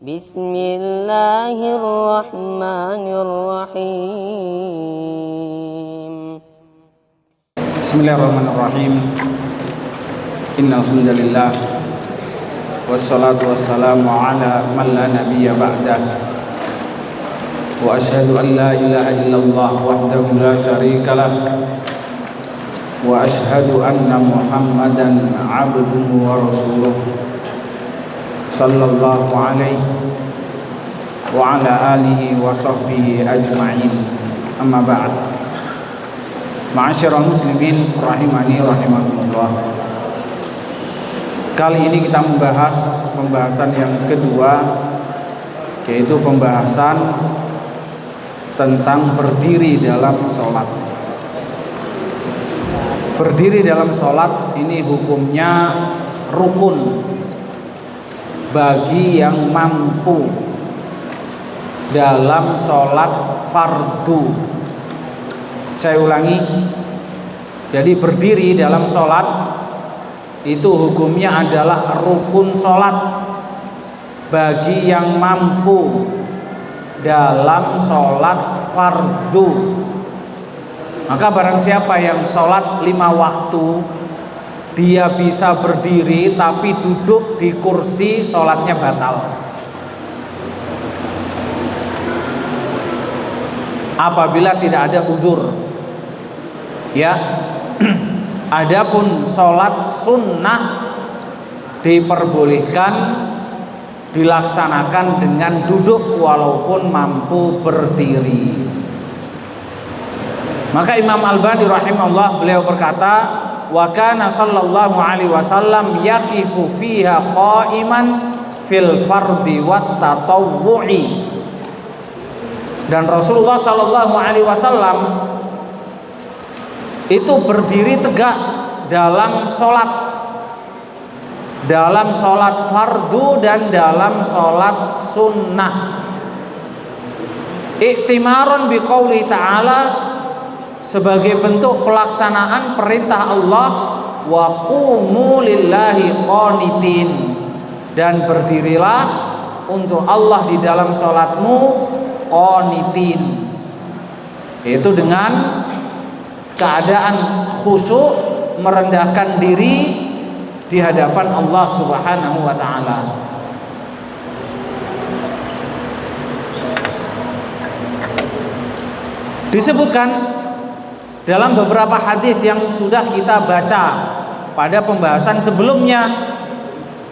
Bismillahirrahmanirrahim. Bismillahirrahmanirrahim. Innal hamdalillah wassalatu wassalamu ala man la nabiyya ba'dah. Wa asyhadu an la ilaha illallah wahdahu la syarika lah. Wa asyhadu anna Muhammadan abduhu wa rasuluh. Sallallahu alaihi wa ala alihi wa sahbihi ajma'in. Amma ba'd. Ma'asyiral muslimin rahimani rahimakumullah. Kali ini kita membahas pembahasan yang kedua, yaitu pembahasan tentang berdiri dalam sholat. Berdiri dalam sholat ini hukumnya rukun bagi yang mampu dalam sholat fardu. Saya ulangi, jadi berdiri dalam sholat itu hukumnya adalah rukun sholat bagi yang mampu dalam sholat fardu. Maka barang siapa yang sholat 5 waktu, dia bisa berdiri tapi duduk di kursi, sholatnya batal. Apabila tidak ada uzur, ya. Adapun sholat sunnah diperbolehkan dilaksanakan dengan duduk walaupun mampu berdiri. Maka Imam Albani rahimahullah beliau berkata, wa kana sallallahu alaihi wasallam yaqifu fiha qa'iman fil fardi wat tatawwu'i. Dan Rasulullah sallallahu alaihi wasallam itu berdiri tegak dalam sholat fardu dan dalam sholat sunnah, iktimaron biqauli ta'ala, sebagai bentuk pelaksanaan perintah Allah, wa qumu lillahi qanitin, dan berdirilah untuk Allah di dalam sholatmu qanitin, yaitu dengan keadaan khusyuk, merendahkan diri di hadapan Allah Subhanahu wa taala. Disebutkan dalam beberapa hadis yang sudah kita baca pada pembahasan sebelumnya,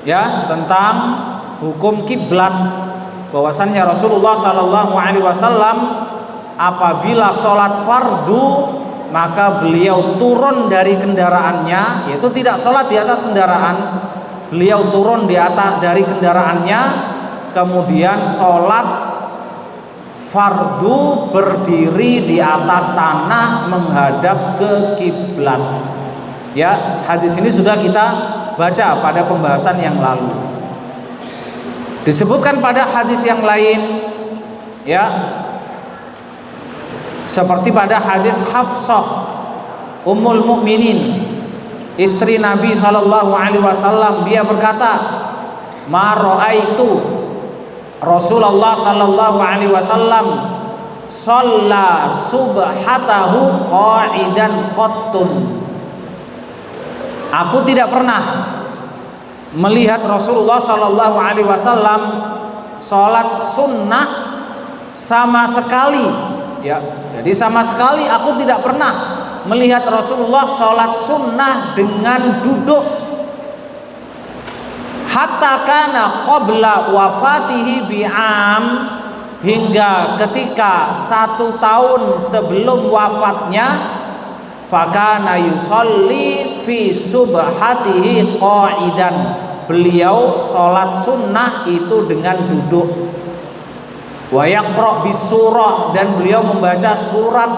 ya, tentang hukum kiblat, bahwasannya Rasulullah sallallahu alaihi wasallam apabila sholat fardu maka beliau turun dari kendaraannya, yaitu tidak sholat di atas kendaraan, beliau turun dari kendaraannya, kemudian sholat fardu berdiri di atas tanah menghadap ke kiblat. Ya, hadis ini sudah kita baca pada pembahasan yang lalu. Disebutkan pada hadis yang lain, ya, seperti pada hadis Hafsah Ummul Mukminin, istri Nabi sallallahu alaihi wasallam, dia berkata, "Ma ra'aitu Rasulullah sallallahu alaihi wasallam shalla subhatahu qa'idan qattun." Aku tidak pernah melihat Rasulullah sallallahu alaihi wasallam salat sunnah sama sekali, ya. Jadi sama sekali aku tidak pernah melihat Rasulullah sholat sunnah dengan duduk. Hatta kana qabla wafatihi bi'am, hingga ketika 1 tahun sebelum wafatnya, fakana yusolli fi subhatihi qa'idan, beliau sholat sunnah itu dengan duduk. Wa yaqra bisurah, dan beliau membaca surat,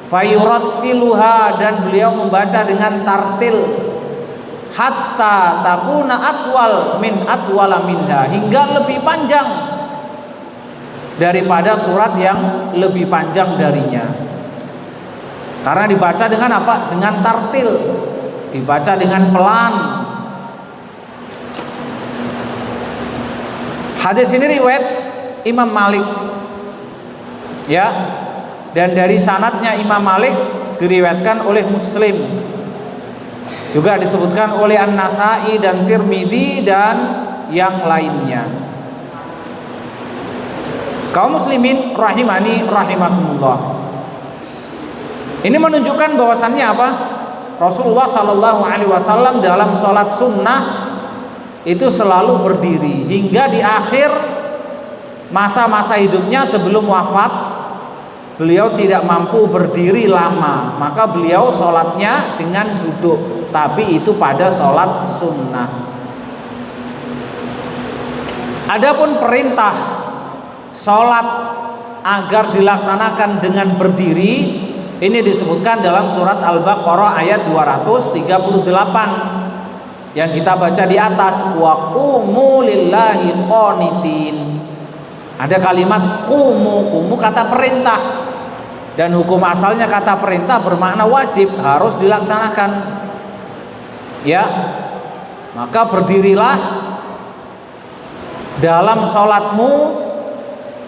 fayurattiluha, dan beliau membaca dengan tartil, hatta takuna atwal min atwala minha, hingga lebih panjang daripada surat yang lebih panjang darinya. Karena dibaca dengan apa? Dengan tartil, dibaca dengan pelan. Hadis ini riwayat Imam Malik, ya, dan dari sanadnya Imam Malik diriwayatkan oleh Muslim, juga disebutkan oleh An-Nasa'i dan Tirmidzi dan yang lainnya. Kaum muslimin rahimani rahimakumullah. Ini menunjukkan bahwasannya apa? Rasulullah Shallallahu Alaihi Wasallam dalam sholat sunnah itu selalu berdiri hingga di akhir masa-masa hidupnya sebelum wafat. Beliau tidak mampu berdiri lama, maka beliau sholatnya dengan duduk, tapi itu pada sholat sunnah. Adapun perintah sholat agar dilaksanakan dengan berdiri, ini disebutkan dalam surat Al-Baqarah ayat 238 yang kita baca di atas, wa qumu lillahi qanitin. Ada kalimat kumu kata perintah, dan hukum asalnya kata perintah bermakna wajib, harus dilaksanakan, ya. Maka berdirilah dalam sholatmu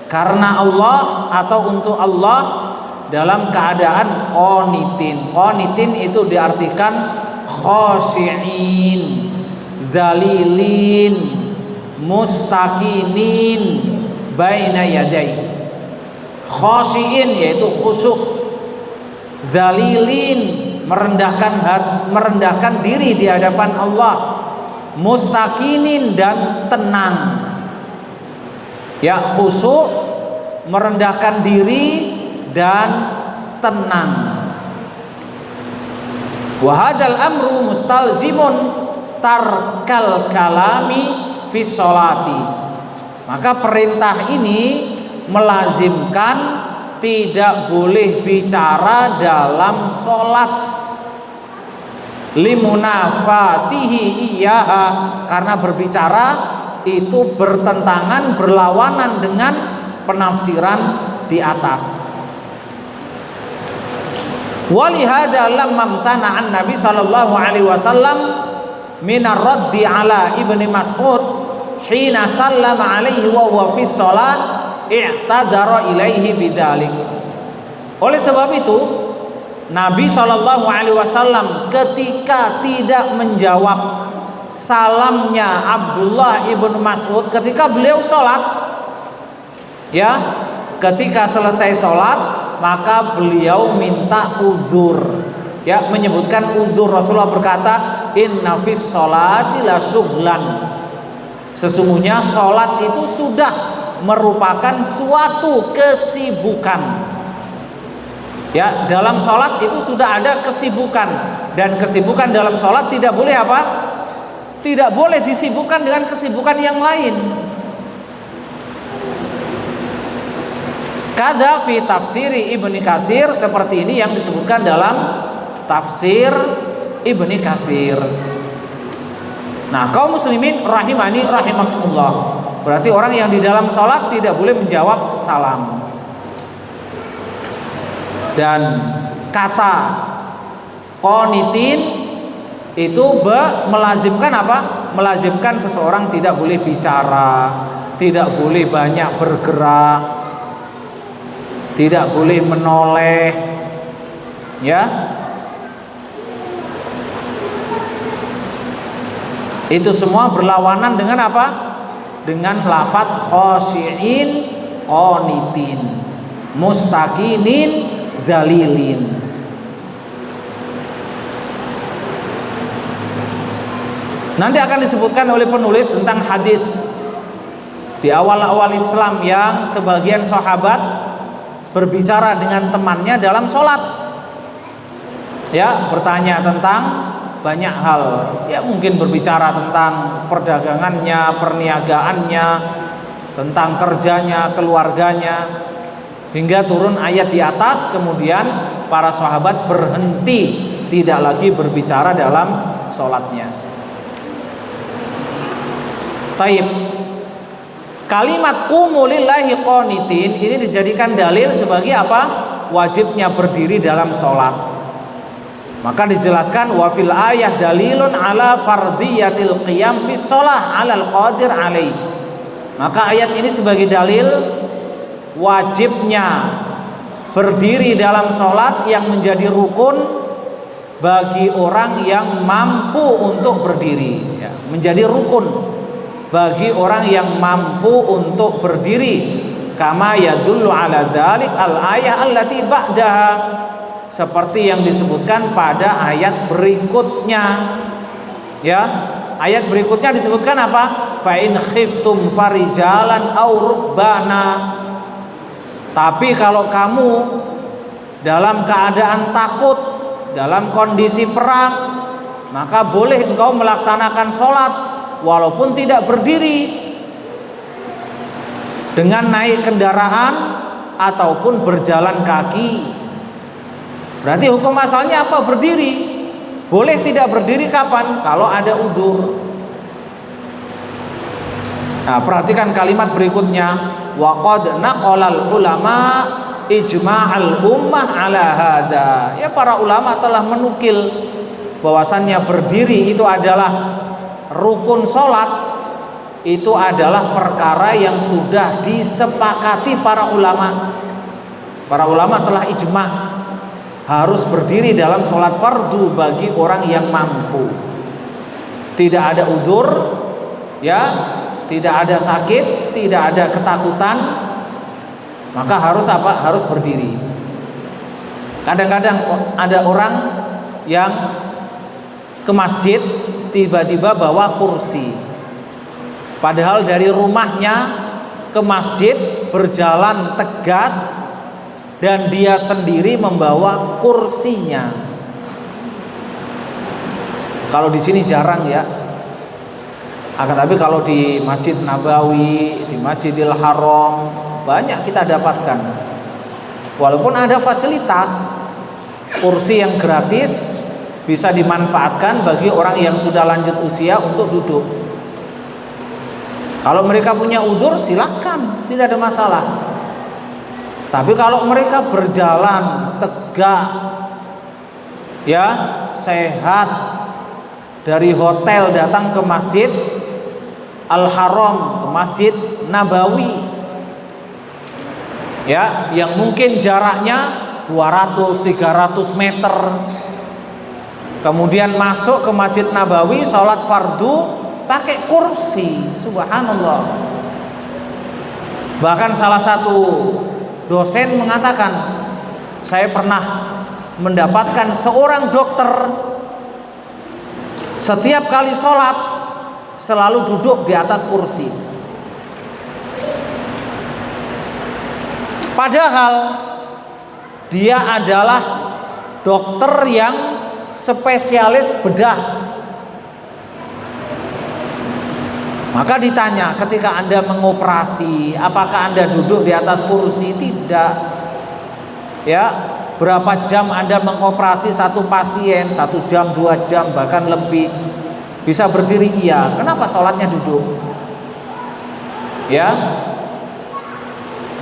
karena Allah atau untuk Allah dalam keadaan qanitin. Qanitin itu diartikan khashi'in, zalilin, mustaqinin baina yadai. Khashi'in yaitu khusyuk, zalilin merendahkan diri di hadapan Allah, mustaqinin dan tenang. Ya, khusyuk, merendahkan diri dan tenang. Wa hadzal amru mustalzimun tarkal kalami fi sholati. Maka perintah ini melazimkan tidak boleh bicara dalam sholat, limunafatihi iyaha, karena berbicara itu bertentangan, berlawanan dengan penafsiran di atas. Walihada lamma amtana'an Nabi sallallahu alaihi wasallam minar raddi ala Ibni Mas'ud hina sallama alaihi wa huwa fi shalah i'tadara ilaihi bidzalik. Oleh sebab itu Nabi sallallahu alaihi wasallam ketika tidak menjawab salamnya Abdullah ibnu Mas'ud ketika beliau sholat, ya, ketika selesai sholat maka beliau minta udzur, ya, menyebutkan udzur. Rasulullah berkata, inna fis sholati la syughlan, sesungguhnya sholat itu sudah merupakan suatu kesibukan, ya, dalam sholat itu sudah ada kesibukan, dan kesibukan dalam sholat tidak boleh apa? Tidak boleh disibukkan dengan kesibukan yang lain. Kada fi tafsiri Ibni Katsir, seperti ini yang disebutkan dalam tafsir Ibni Katsir. Nah, kaum muslimin rahimani rahimakumullah, berarti orang yang di dalam sholat tidak boleh menjawab salam. Dan kata qanitin itu melazimkan apa? Melazimkan seseorang tidak boleh bicara, tidak boleh banyak bergerak, tidak boleh menoleh, ya. Itu semua berlawanan dengan apa? Dengan lafadz khashi'in, qanitin, mustaqinin, dzalilin. Nanti akan disebutkan oleh penulis tentang hadis di awal-awal Islam yang sebagian sahabat berbicara dengan temannya dalam sholat, ya, bertanya tentang banyak hal, ya, mungkin berbicara tentang perdagangannya, perniagaannya, tentang kerjanya, keluarganya, hingga turun ayat di atas. Kemudian para sahabat berhenti, tidak lagi berbicara dalam sholatnya. Taib. Kalimat qumu lillahi qanitin ini dijadikan dalil sebagai apa? Wajibnya berdiri dalam sholat. Maka dijelaskan wa fil ayah dalilun ala fardiyatil qiyam fi sholah alal qadir alaih. Maka ayat ini sebagai dalil wajibnya berdiri dalam sholat yang menjadi rukun bagi orang yang mampu untuk berdiri, ya, menjadi rukun bagi orang yang mampu untuk berdiri. Kama yadullu ala dzalik al-ayah allati ba'daha, seperti yang disebutkan pada ayat berikutnya. Ya, ayat berikutnya disebutkan apa? Fa in khiftum farijalan aw rukbana. Tapi kalau kamu dalam keadaan takut, dalam kondisi perang, maka boleh engkau melaksanakan sholat walaupun tidak berdiri, dengan naik kendaraan ataupun berjalan kaki. Berarti hukum asalnya apa? Berdiri. Boleh tidak berdiri kapan? Kalau ada udzur. Nah, perhatikan kalimat berikutnya, wa qad naqalal ulama ijma'al ummah ala hadza. Ya, para ulama telah menukil bahwasannya berdiri itu adalah rukun salat, itu adalah perkara yang sudah disepakati para ulama. Para ulama telah ijma' harus berdiri dalam sholat fardu bagi orang yang mampu, tidak ada udzur, ya, tidak ada sakit, tidak ada ketakutan, maka harus apa? Harus berdiri. Kadang-kadang ada orang yang ke masjid tiba-tiba bawa kursi, padahal dari rumahnya ke masjid berjalan tegas dan dia sendiri membawa kursinya. Kalau di sini jarang ya. Akan tapi kalau di Masjid Nabawi, di Masjidil Haram banyak kita dapatkan. Walaupun ada fasilitas kursi yang gratis bisa dimanfaatkan bagi orang yang sudah lanjut usia untuk duduk. Kalau mereka punya udzur silahkan, tidak ada masalah. Tapi kalau mereka berjalan tegak, ya, sehat, dari hotel datang ke Masjid Al-Haram, ke Masjid Nabawi, ya, yang mungkin jaraknya 200-300 meter, kemudian masuk ke Masjid Nabawi sholat fardu pakai kursi, subhanallah. Bahkan salah satu dosen mengatakan, saya pernah mendapatkan seorang dokter setiap kali sholat selalu duduk di atas kursi, padahal dia adalah dokter yang spesialis bedah. Maka ditanya, ketika Anda mengoperasi, apakah Anda duduk di atas kursi? Tidak. Ya, berapa jam Anda mengoperasi satu pasien? 1 jam, 2 jam, bahkan lebih. Bisa berdiri? Iya. Kenapa sholatnya duduk? Ya.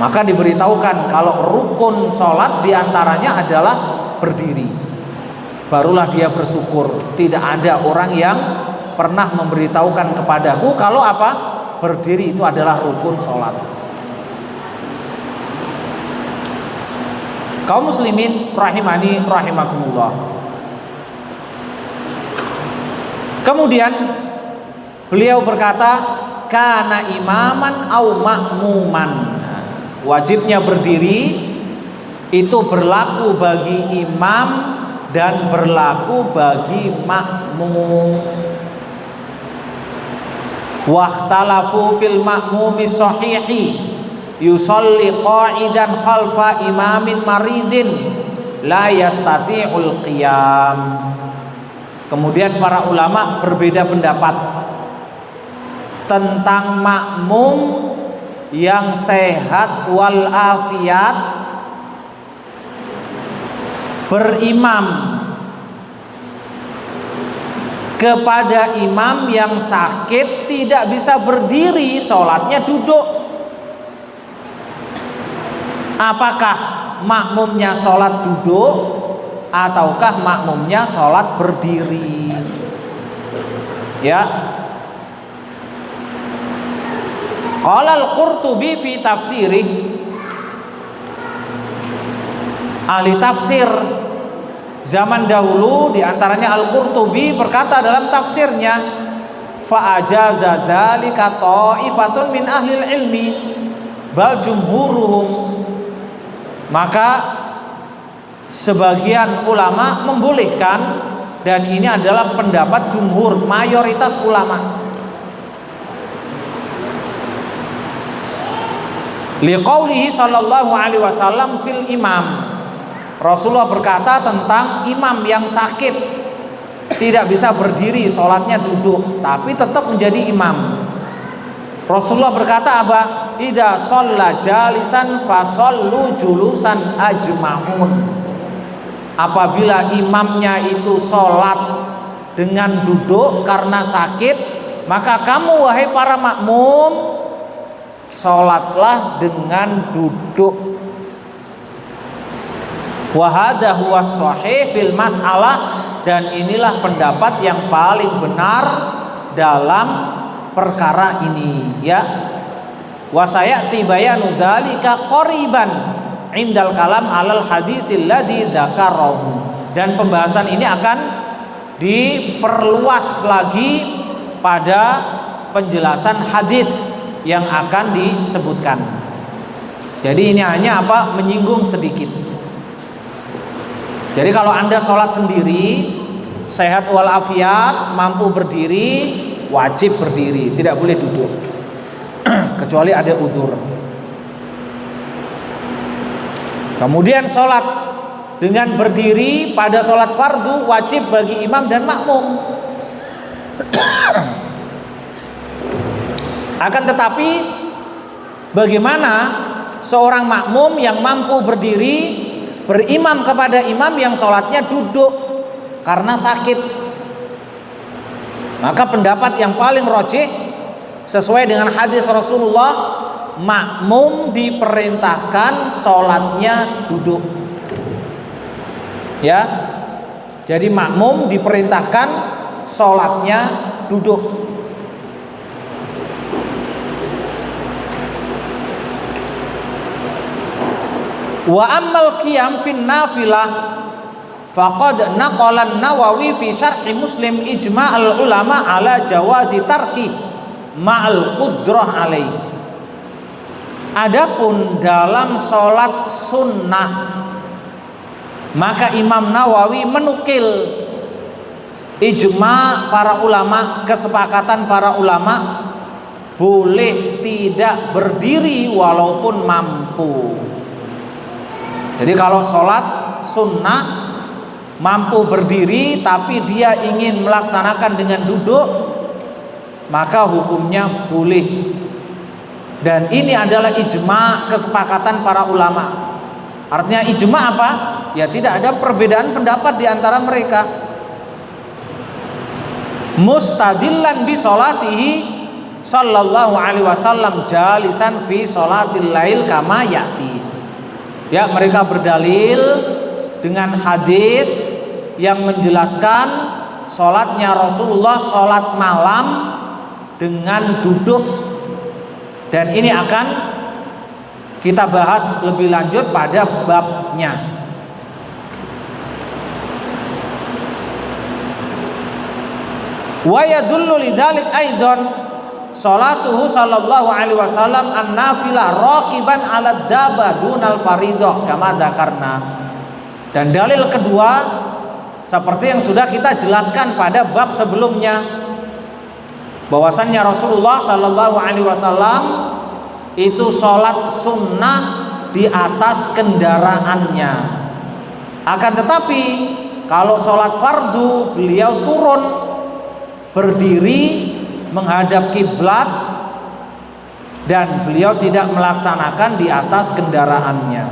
Maka diberitahukan kalau rukun sholat diantaranya adalah berdiri. Barulah dia bersyukur. Tidak ada orang yang pernah memberitahukan kepadaku kalau apa? Berdiri itu adalah rukun sholat. Kaum muslimin rahimani rahimakumullah. Kemudian beliau berkata, kana imaman au ma'muman. Wajibnya berdiri itu berlaku bagi imam dan berlaku bagi makmum. Wahtalafu fil ma'mumi sahihi yusalli qa'idan khalfa imamin maridin la yastati'ul qiyam. Kemudian para ulama berbeda pendapat tentang makmum yang sehat wal afiat berimam kepada imam yang sakit, tidak bisa berdiri, sholatnya duduk. Apakah makmumnya sholat duduk ataukah makmumnya sholat berdiri? Ya, Qala al-Qurtubi fi tafsirih, ahli tafsir zaman dahulu diantaranya Al-Qurtubi berkata dalam tafsirnya, fa ajaza dzalika ta'ifatun min ahli ilmi bal jumhuruhum, maka sebagian ulama membolehkan, dan ini adalah pendapat jumhur, mayoritas ulama. Liqaulihi sallallahu alaihi wasallam fil imam, Rasulullah berkata tentang imam yang sakit, tidak bisa berdiri, sholatnya duduk, tapi tetap menjadi imam. Rasulullah berkata apa? Idza shalla jalisan fasallu julusan ajma'un. Apabila imamnya itu sholat dengan duduk karena sakit, maka kamu wahai para makmum sholatlah dengan duduk. Wa hadza huwa shahih fil mas'alah, dan inilah pendapat yang paling benar dalam perkara ini, ya. Wa sayati bayanu dzalika qariban indal kalam alal haditsil ladzi dzakarahu, dan pembahasan ini akan diperluas lagi pada penjelasan hadis yang akan disebutkan. Jadi ini hanya apa? Menyinggung sedikit. Jadi kalau Anda sholat sendiri, sehat walafiat, mampu berdiri, wajib berdiri, tidak boleh duduk kecuali ada uzur. Kemudian sholat dengan berdiri pada sholat fardu wajib bagi imam dan makmum. Akan tetapi bagaimana seorang makmum yang mampu berdiri berimam kepada imam yang sholatnya duduk karena sakit? Maka pendapat yang paling rajih sesuai dengan hadis Rasulullah, makmum diperintahkan sholatnya duduk, ya. Jadi makmum diperintahkan sholatnya duduk. Wa ammal qiyam fin nafilah faqad naqala an-Nawawi fi syarh Muslim ijma'al ulama ala jawazi tarki ma'al qudrah alaih. Adapun dalam sholat sunnah, maka Imam Nawawi menukil ijma' para ulama, kesepakatan para ulama, boleh tidak berdiri walaupun mampu. Jadi kalau sholat sunnah mampu berdiri tapi dia ingin melaksanakan dengan duduk, maka hukumnya boleh. Dan ini adalah ijma, kesepakatan para ulama. Artinya ijma apa? Ya tidak ada perbedaan pendapat di antara mereka. Mustadillan bi sholatihi sallallahu alaihi wasallam jalisan fi sholatil lail kama ya'ti. Ya, mereka berdalil dengan hadis yang menjelaskan sholatnya Rasulullah sholat malam dengan duduk, dan ini akan kita bahas lebih lanjut pada babnya. Wa yadullu lidzalik aidan salatuhu sallallahu alaihi wasallam an-nafilah raqiban 'ala dabba dunal faridah kama dzakarna. Dan dalil kedua seperti yang sudah kita jelaskan pada bab sebelumnya, bahwasannya Rasulullah sallallahu alaihi wasallam itu sholat sunnah di atas kendaraannya. Akan tetapi kalau sholat fardu beliau turun berdiri menghadap kiblat dan beliau tidak melaksanakan di atas kendaraannya,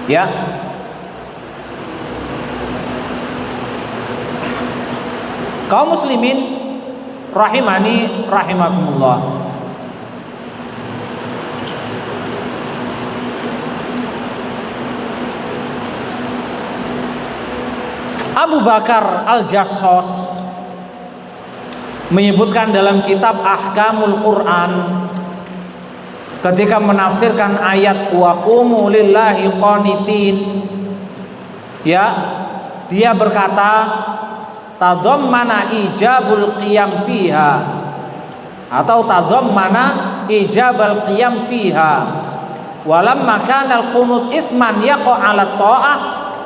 ya. Kaum muslimin rahimani rahimakumullah, Abu Bakar Al-Jassos menyebutkan dalam kitab Ahkamul Quran ketika menafsirkan ayat wa qumu lillahi qanitin, ya, dia berkata tadammana ijabul qiyam fiha, atau tadammana ijabal qiyam fiha, walamma kana al-qunut isman yaqa 'ala ta'ah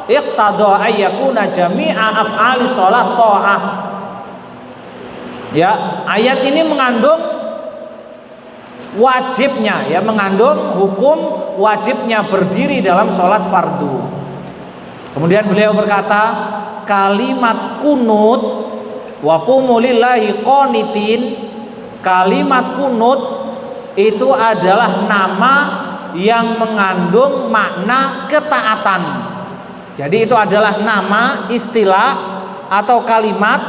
iqtada ayyakuna jami'a af'ali shalat ta'ah. Ya, ayat ini mengandung wajibnya, ya, mengandung hukum wajibnya berdiri dalam sholat fardu. Kemudian beliau berkata, kalimat kunut wa qumu lillahi qanitin, kalimat kunut itu adalah nama yang mengandung makna ketaatan. Jadi itu adalah nama, istilah atau kalimat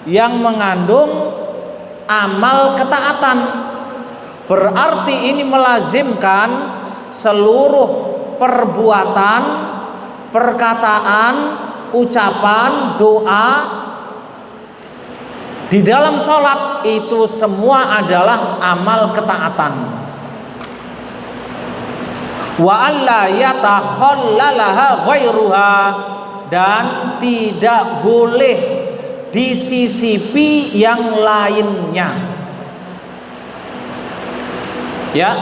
yang mengandung amal ketaatan. Berarti ini melazimkan seluruh perbuatan, perkataan, ucapan, doa di dalam sholat itu semua adalah amal ketaatan. Wa alla yatakhallalaha ghairuha, dan tidak boleh disisipi yang lainnya. Ya,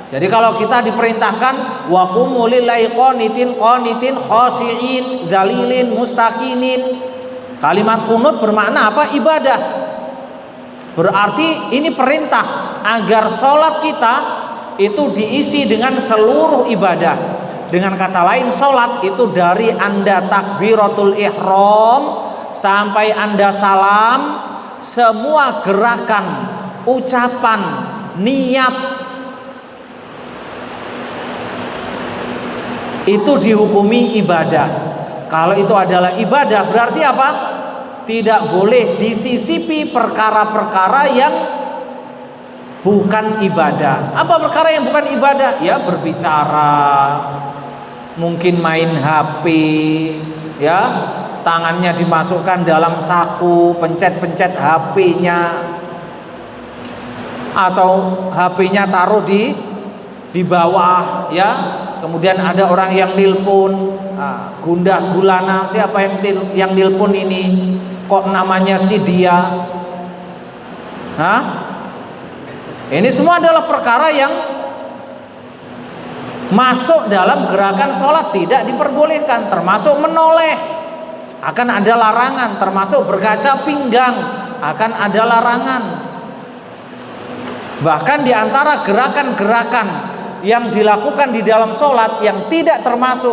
jadi kalau kita diperintahkan wa qumu lillahi qanitin, qanitin khashi'in, dzalilin, mustaqinin, kalimat kunut bermakna apa? Ibadah. Berarti ini perintah agar sholat kita itu diisi dengan seluruh ibadah. Dengan kata lain, sholat itu dari Anda takbiratul ihram sampai Anda salam, semua gerakan, ucapan, niat itu dihukumi ibadah. Kalau itu adalah ibadah, berarti apa? Tidak boleh disisipi perkara-perkara yang bukan ibadah. Apa perkara yang bukan ibadah? Ya, berbicara, mungkin main HP, ya, tangannya dimasukkan dalam saku, pencet-pencet HP-nya, atau HP-nya taruh di bawah, ya. Kemudian ada orang yang nilpun, gundah gulana, siapa yang nilpun ini? Kok namanya si dia? Ini semua adalah perkara yang masuk dalam gerakan sholat, tidak diperbolehkan. Termasuk menoleh, akan ada larangan. Termasuk berkaca pinggang, akan ada larangan. Bahkan di antara gerakan-gerakan yang dilakukan di dalam sholat yang tidak termasuk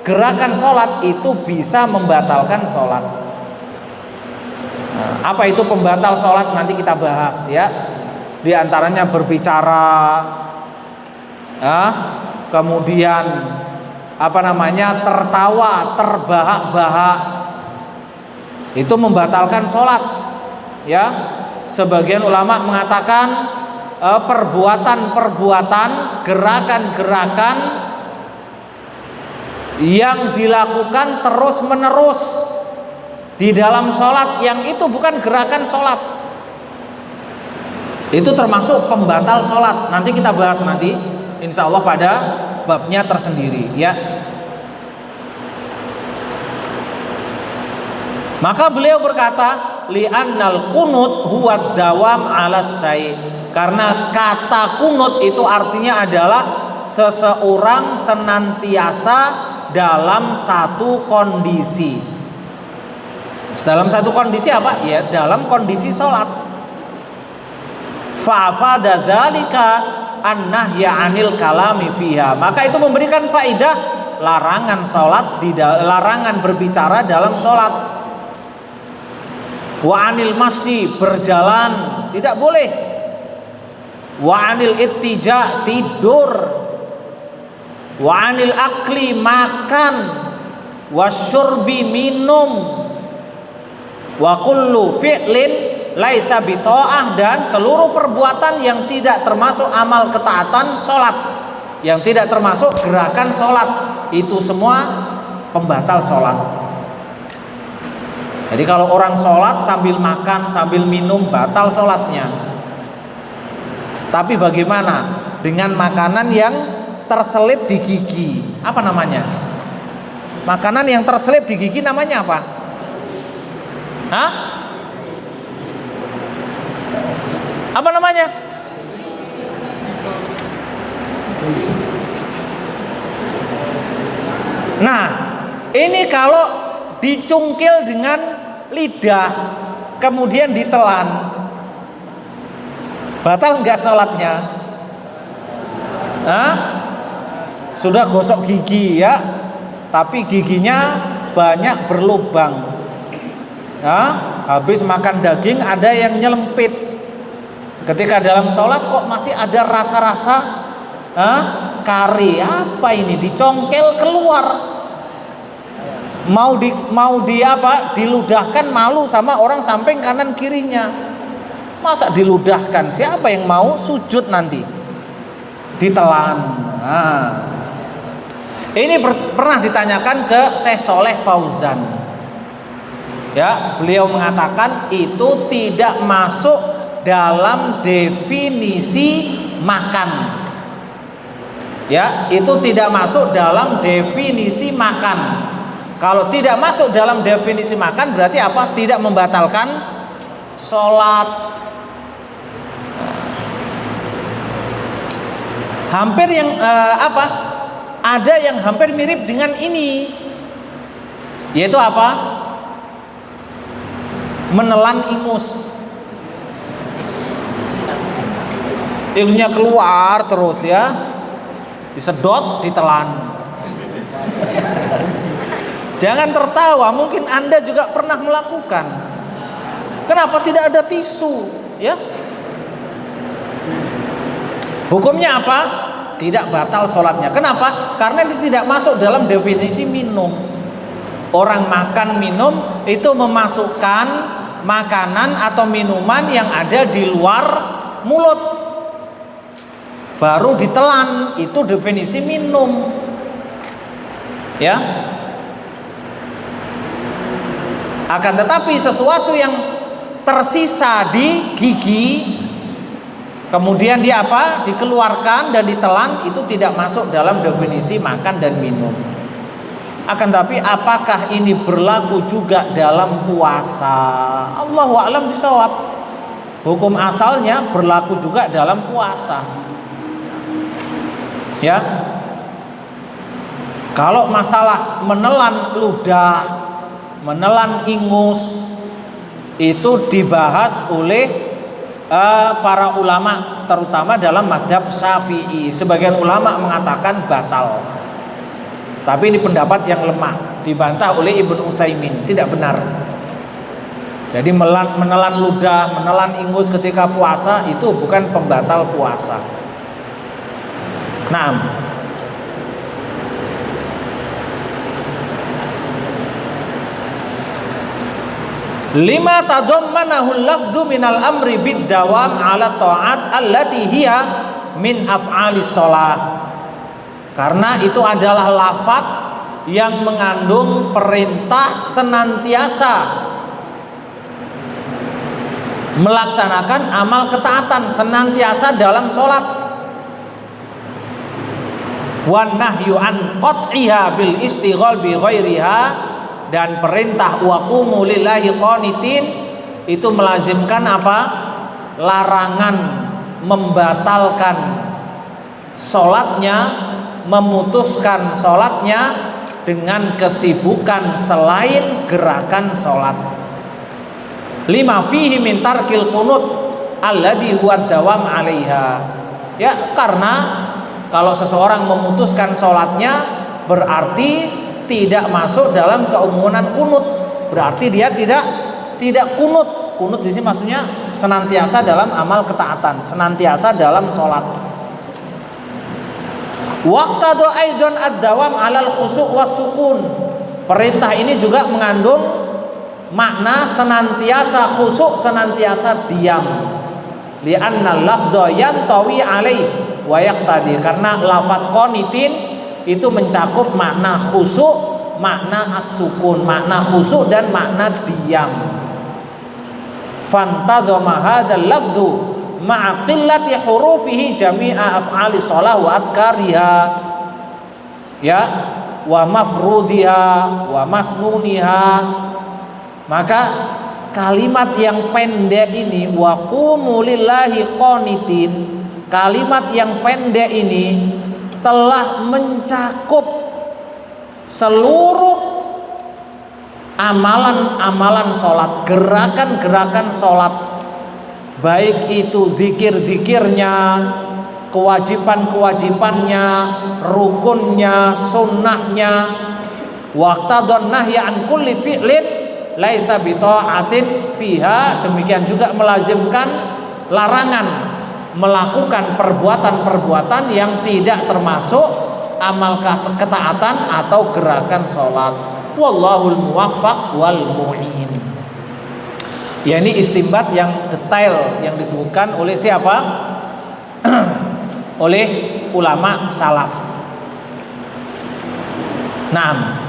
gerakan sholat itu bisa membatalkan sholat. Apa itu pembatal sholat? Nanti kita bahas, ya. Di antaranya berbicara, kemudian tertawa, terbahak-bahak, itu membatalkan sholat, ya. Sebagian ulama mengatakan perbuatan-perbuatan, gerakan-gerakan yang dilakukan terus-menerus di dalam sholat yang itu bukan gerakan sholat, itu termasuk pembatal sholat. Nanti kita bahas nanti, insya Allah pada babnya tersendiri, ya. Maka beliau berkata, li'annal qunut huwa dawam 'ala syai'. Karena kata kunut itu artinya adalah seseorang senantiasa dalam satu kondisi. Dalam satu kondisi apa? Ya, dalam kondisi sholat. Fa'afada dzalika an-nahya 'anil kalami fiha. Maka itu memberikan faidah larangan sholat, larangan berbicara dalam sholat. Wa 'anil masyi, berjalan tidak boleh. Wa 'anil ittija, tidur. Wa 'anil akli, makan. Wasyurbi, minum. Wa kullu fi'lin laisa bita'ah, dan seluruh perbuatan yang tidak termasuk amal ketaatan sholat, yang tidak termasuk gerakan sholat, itu semua pembatal sholat. Jadi kalau orang sholat sambil makan, sambil minum, batal sholatnya. Tapi bagaimana dengan makanan yang terselip di gigi? Apa namanya? Makanan yang terselip di gigi namanya apa? Hah? Apa namanya? Nah, ini kalau dicungkil dengan lidah kemudian ditelan, batal nggak sholatnya? Hah? Sudah gosok gigi ya, tapi giginya banyak berlubang. Habis makan daging ada yang nyelempit. Ketika dalam sholat kok masih ada rasa-rasa kari, apa ini? Dicongkel keluar. Mau di apa? Diludahkan, malu sama orang samping kanan kirinya. Masa diludahkan? Siapa yang mau sujud nanti? Ditelan. Ini pernah ditanyakan ke Syekh Shaleh Fauzan. Ya, beliau mengatakan itu tidak masuk dalam definisi makan. Ya, itu tidak masuk dalam definisi makan. Kalau tidak masuk dalam definisi makan berarti apa? Tidak membatalkan sholat. Hampir yang ada yang hampir mirip dengan ini, yaitu apa? Menelan ingus. Ingusnya keluar terus ya, disedot, ditelan. Jangan tertawa, mungkin Anda juga pernah melakukan. Kenapa tidak ada tisu? Ya. Hukumnya apa? Tidak batal sholatnya. Kenapa? Karena itu tidak masuk dalam definisi minum. Orang makan minum itu memasukkan makanan atau minuman yang ada di luar mulut, baru ditelan, itu definisi minum. Ya. Akan tetapi sesuatu yang tersisa di gigi kemudian dia apa? Dikeluarkan dan ditelan, itu tidak masuk dalam definisi makan dan minum. Akan tetapi apakah ini berlaku juga dalam puasa? Allahu a'lam bishawab. Hukum asalnya berlaku juga dalam puasa. Ya. Kalau masalah menelan ludah, menelan ingus, itu dibahas oleh para ulama, terutama dalam mazhab Syafi'i. Sebagian ulama mengatakan batal, tapi ini pendapat yang lemah, dibantah oleh Ibnu Utsaimin, tidak benar. Jadi menelan ludah, menelan ingus ketika puasa itu bukan pembatal puasa. Naam. Lima tadammanahu al-lafdhu minal amri bid-dawam ala ta'at allati hiya min af'alis shalah. Karena itu adalah lafaz yang mengandung perintah senantiasa melaksanakan amal ketaatan, senantiasa dalam sholat. Wan nahyu an qat'iha bil istighal bi ghairiha, dan perintah waqumu lillahi qanitin itu melazimkan apa? Larangan membatalkan sholatnya, memutuskan sholatnya dengan kesibukan selain gerakan sholat. Lima fihi min tarkil qunut alladhi huwa dawam 'alaiha. Ya, karena kalau seseorang memutuskan sholatnya berarti tidak masuk dalam keumuman kunut. Berarti dia tidak kunut. Kunut di sini maksudnya senantiasa dalam amal ketaatan, senantiasa dalam sholat. Waqtadu aidan ad-dawam 'alal khusyu' was-sukun. Perintah ini juga mengandung makna senantiasa khusyuk, senantiasa diam. Li'anna lafdha yantawi 'alaihi wa yaqtadi, karena lafadz qanitin itu mencakup makna khusyuk, makna as-sukun, makna khusyuk dan makna diam. Fantadhama hadzal lafdhu ma'a qillati hurufihi jami'a af'ali shalah wa adkariha, ya, wa mafrudiha wa masnuniha. Maka kalimat yang pendek ini, wa qumu lillahi qanitin, kalimat yang pendek ini telah mencakup seluruh amalan-amalan sholat, gerakan-gerakan sholat, baik itu zikir-zikirnya, kewajiban-kewajibannya, rukunnya, sunnahnya. Waqtadun nahya an kulli fi'lin laisa bita'atin fiha, demikian juga melazimkan larangan melakukan perbuatan-perbuatan yang tidak termasuk amal ketaatan atau gerakan sholat. Wallahul muwaffaq wal mu'in. Ya, ini istinbat yang detail yang disebutkan oleh siapa? Oleh ulama salaf. Naam.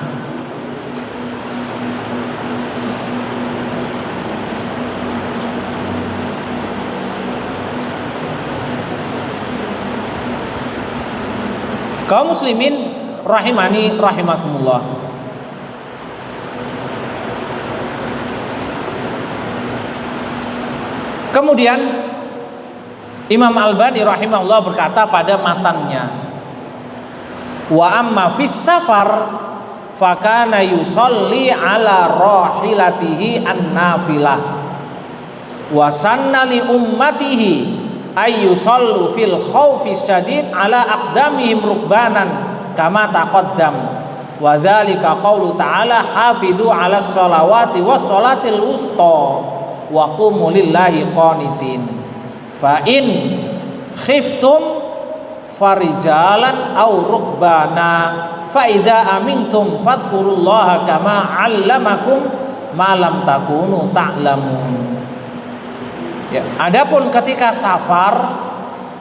Kaum muslimin rahimani rahimakumullah. Kemudian Imam Albani rahimahullah berkata pada matannya, wa amma fis safar fakana yusalli ala rahilatihi an-nafilah wa sanna li ummatihi ay yusallu fil khawfi syadid ala aqdamihim rukbanan kama taqaddam wa dzalika qaulu ta'ala hafidhu ala sholawati was sholatil wusta wa qumu lillahi qanitin fa in khiftum farijalan aw rukbana fa idza amintum fadhkurullaha kama 'allamakum ma lam takunu ta'lamun. Ya, adapun ketika safar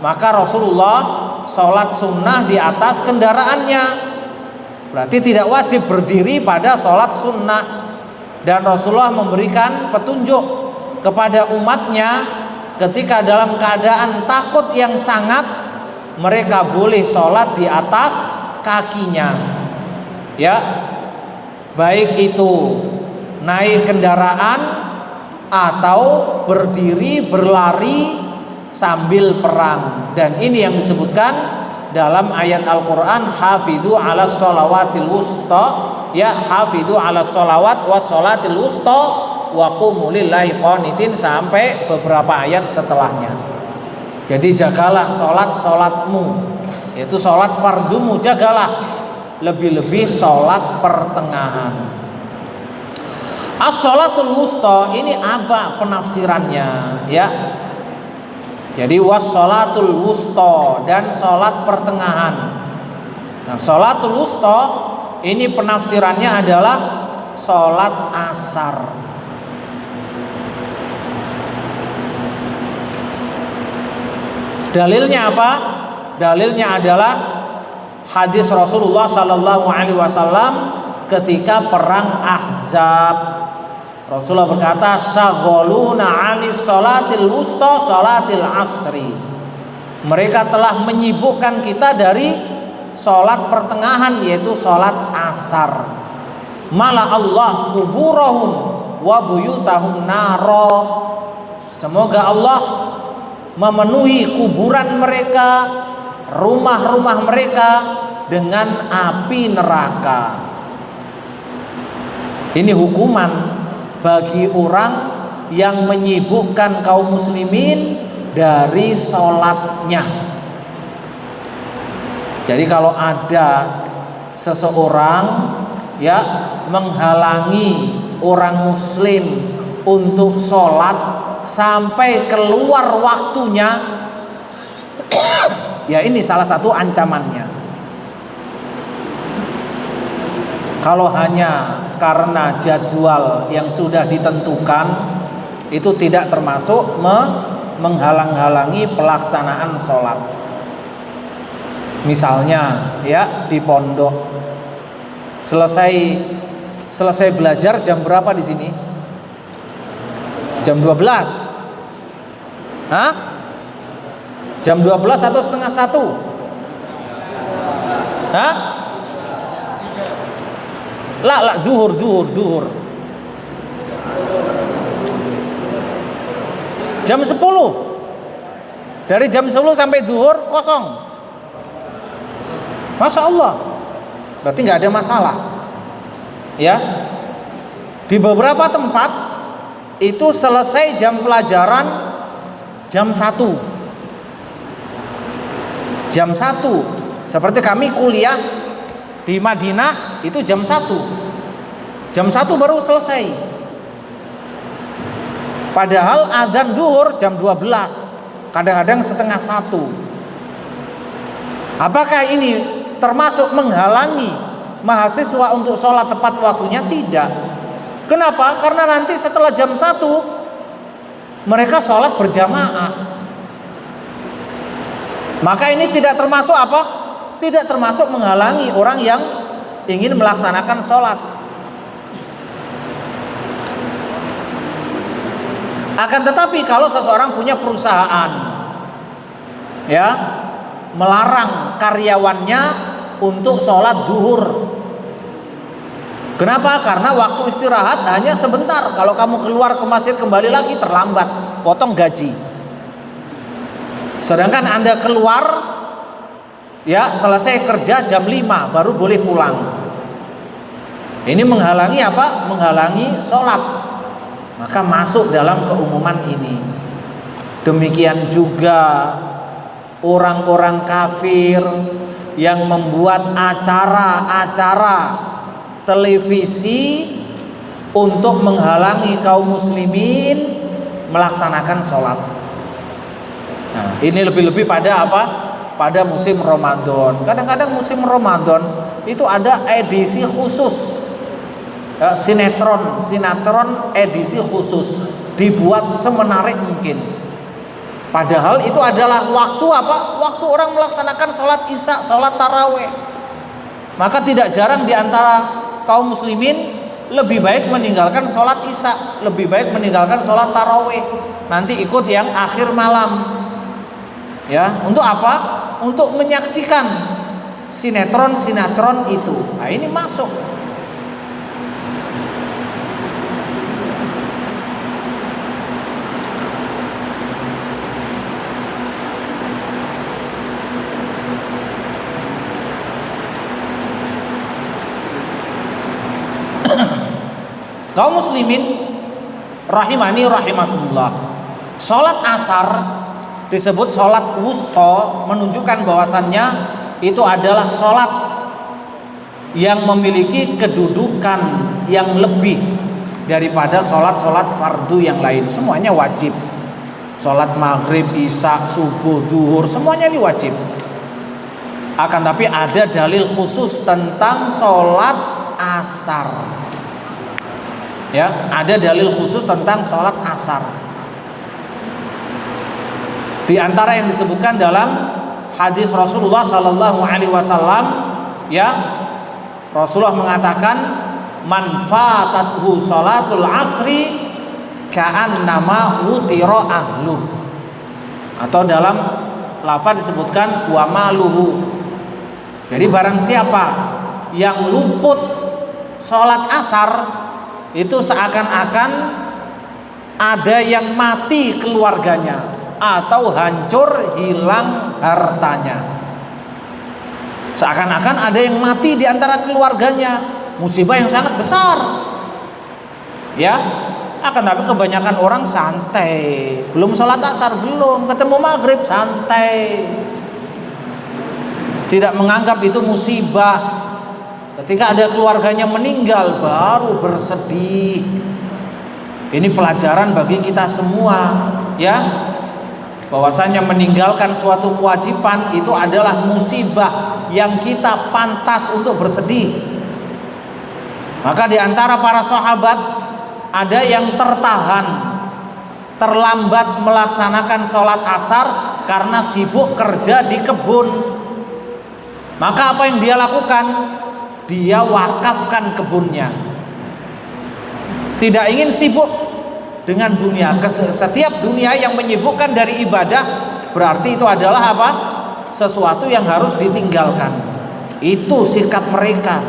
maka Rasulullah sholat sunnah di atas kendaraannya, berarti tidak wajib berdiri pada sholat sunnah. Dan Rasulullah memberikan petunjuk kepada umatnya ketika dalam keadaan takut yang sangat, mereka boleh sholat di atas kakinya, ya, baik itu naik kendaraan atau berdiri berlari sambil perang. Dan ini yang disebutkan dalam ayat Al-Quran, hafidhu ala sholawatil wusta, ya, hafidhu ala sholawat wa sholatil wusta wa qumu lillahi qanitin, sampai beberapa ayat setelahnya. Jadi jagalah sholatmu, yaitu sholat fardumu, jagalah, lebih-lebih sholat pertengahan. As-sholatul wusta ini apa penafsirannya, ya? Jadi was-sholatul wusta dan sholat pertengahan. Nah, sholatul wusta ini penafsirannya adalah sholat asar. Dalilnya apa? Dalilnya adalah hadis Rasulullah Sallallahu Alaihi Wasallam ketika perang Ahzab. Rasulullah berkata, "Syaghaluna 'ani sholatil wusta sholatil asri." Mereka telah menyibukkan kita dari sholat pertengahan, yaitu sholat asar. Mala Allah kuburahum wa buyutahum naro. Semoga Allah memenuhi kuburan mereka, rumah-rumah mereka dengan api neraka. Ini hukuman bagi orang yang menyibukkan kaum muslimin dari sholatnya. Jadi kalau ada seseorang, ya, menghalangi orang muslim untuk sholat sampai keluar waktunya, ya ini salah satu ancamannya. Kalau hanya karena jadwal yang sudah ditentukan, itu tidak termasuk menghalang-halangi pelaksanaan sholat. Misalnya, ya, di pondok selesai belajar jam berapa di sini? Jam 12. Hah? Jam 12 atau setengah 1? Hah? Lah, duhur. Jam 10. Dari jam 10 sampai duhur kosong. Masya Allah. Berarti nggak ada masalah. Ya. Di beberapa tempat itu selesai jam pelajaran jam 1. Jam 1. Seperti kami kuliah di Madinah itu jam 1. Jam 1 baru selesai. Padahal adzan duhur jam 12. Kadang-kadang setengah 1. Apakah ini termasuk menghalangi mahasiswa untuk sholat tepat waktunya? Tidak. Kenapa? Karena nanti setelah jam 1 mereka sholat berjamaah. Maka ini tidak termasuk apa? Tidak termasuk menghalangi orang yang ingin melaksanakan sholat. Akan tetapi kalau seseorang punya perusahaan, ya, melarang karyawannya untuk sholat duhur. Kenapa? Karena waktu istirahat hanya sebentar. Kalau kamu keluar ke masjid kembali lagi terlambat, potong gaji. Sedangkan Anda keluar, ya, selesai kerja jam 5 baru boleh pulang. Ini menghalangi apa? Menghalangi sholat. Maka masuk dalam keumuman ini. Demikian juga orang-orang kafir yang membuat acara-acara televisi untuk menghalangi kaum muslimin melaksanakan sholat. Nah, ini lebih-lebih pada apa? Pada musim Ramadan. Kadang-kadang musim Ramadan itu ada edisi khusus, sinetron edisi khusus, dibuat semenarik mungkin. Padahal itu adalah waktu apa? Waktu orang melaksanakan sholat isya, sholat taraweh. Maka tidak jarang di antara kaum muslimin lebih baik meninggalkan sholat isya, lebih baik meninggalkan sholat taraweh, nanti ikut yang akhir malam. Ya, untuk apa? Untuk menyaksikan sinetron itu. Nah, ini masuk. Kaum muslimin rahimani rahimakumullah, sholat asar disebut sholat wusta, menunjukkan bahwasannya itu adalah sholat yang memiliki kedudukan yang lebih daripada sholat-sholat fardu yang lain. Semuanya wajib. Sholat maghrib, isya, subuh, duhur, semuanya ini wajib. Akan tapi ada dalil khusus tentang sholat asar. Ya, ada dalil khusus tentang sholat asar. Di antara yang disebutkan dalam hadis Rasulullah Sallallahu Alaihi Wasallam, ya, Rasulullah mengatakan, man fatathu sholatul asri ka'annama wutira ahlu. Atau dalam lafaz disebutkan wa maluhu. Jadi barang siapa yang luput sholat asar, itu seakan-akan ada yang mati keluarganya atau hancur hilang hartanya. Seakan-akan ada yang mati di antara keluarganya, musibah yang sangat besar. Ya, akan tapi kebanyakan orang santai, belum sholat asar, belum ketemu maghrib santai, tidak menganggap itu musibah. Ketika ada keluarganya meninggal baru bersedih. Ini pelajaran bagi kita semua, ya, bahwasanya meninggalkan suatu kewajiban itu adalah musibah yang kita pantas untuk bersedih. Maka di antara para sahabat ada yang terlambat melaksanakan sholat asar karena sibuk kerja di kebun. Maka apa yang dia lakukan? Dia wakafkan kebunnya. Tidak ingin sibuk dengan dunia. Setiap dunia yang menyibukkan dari ibadah berarti itu adalah apa? Sesuatu yang harus ditinggalkan. Itu sikap mereka.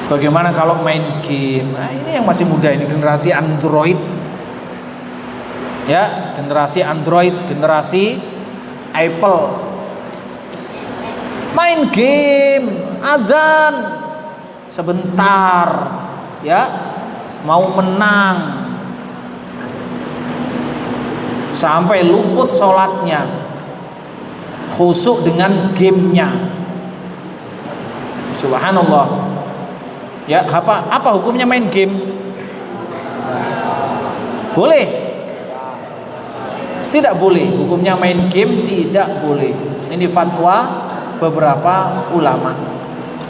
Bagaimana kalau main game? Nah, ini yang masih muda ini, generasi Android. Ya, generasi Android, generasi Apple. Main game, azan sebentar, ya, mau menang sampai luput sholatnya, khusyuk dengan gamenya. Subhanallah. Ya, apa hukumnya main game? Boleh? Tidak boleh. Hukumnya main game tidak boleh. Ini fatwa beberapa ulama.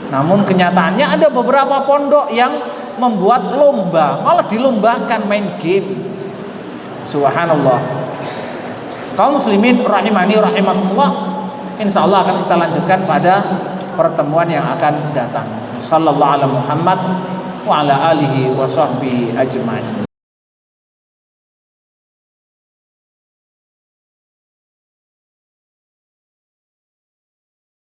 Namun kenyataannya ada beberapa pondok yang membuat lomba, malah dilombakan main game. Subhanallah. Kaum muslimin rahimani rahimakumullah, insyaallah akan kita lanjutkan pada pertemuan yang akan datang. Sallallahu alaihi Muhammad wa ala alihi wa sahbihi ajma'in.